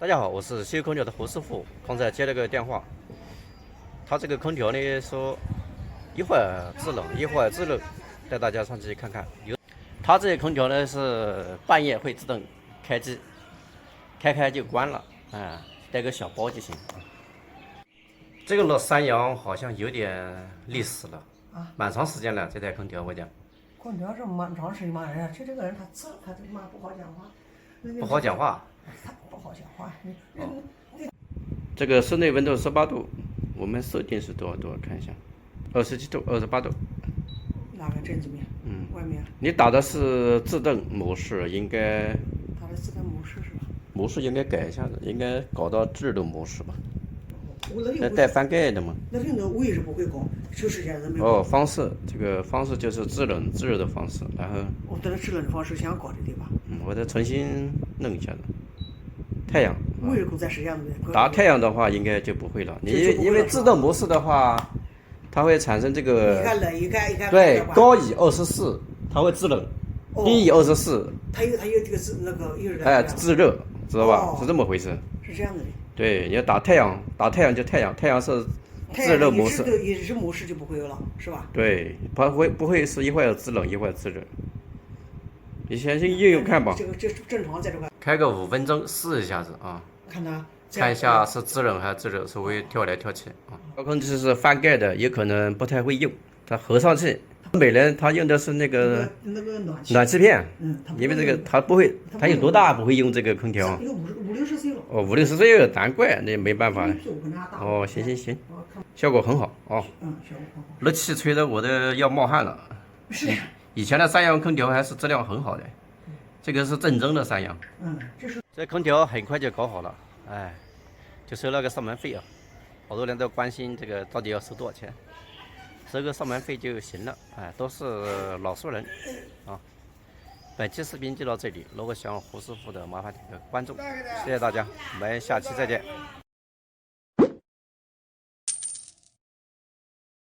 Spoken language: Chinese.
大家好，我是西欧空调的胡师傅。刚才接了个电话，他这个空调呢说一会儿制冷，一会儿制热，带大家上去看看。他这个空调呢是半夜会自动开机，开就关了，带个小包就行。这个老山羊好像有点历史了，蛮长时间了。这台空调我讲，空调是蛮长时间嘛，人家这个人他这他这妈不好讲话，不好讲话。他不好讲话。这个室内温度18度，我们设定是多少度？看一下，27度、28度。哪个镇子面？外面。你打的是自动模式，应该。打的自动模式是吧？模式应该改一下子，应该搞到自动模式吧？那带翻盖的嘛？那我也是不会搞，就是现在没有。哦，方式这个方式就是制冷自热的方式，然后。我这个制冷的方式想搞的对吧？我再重新弄一下子。太阳。我也在实际上的。打太阳的话应该就不会了，因为自动模式的话，它会产生这个。一看冷，一看。对，高乙24，它会制冷，低乙24。它有这个那个有点。制热，知道吧？是这么回事。是这样的。对，你要打太阳就太阳，太阳是制热模式。也是模式就不会有了，是吧？对，不会是一会儿制冷一会儿制热。你先去用用看吧。这正常在这块。开个5分钟试一下子啊。看一下是制冷还是制热，稍微跳来跳去啊。遥控器是翻盖的，也可能不太会用，它合上去。美人他用的是那个暖气片，因为这个他不会，他有多大不会用这个空调？有50-60岁了。哦，50-60岁了，难怪那没办法。哦，行，效果很好哦。效果很好。热气吹得我都要冒汗了。是。以前的三洋空调还是质量很好的，这个是正宗的三洋。这空调很快就搞好了，就收那个上门费啊。好多人都关心这个到底要收多少钱。收个上门费就行了，都是老熟人啊。本期视频就到这里，如果喜欢胡师傅的，麻烦点个关注，谢谢大家，我们下期再见。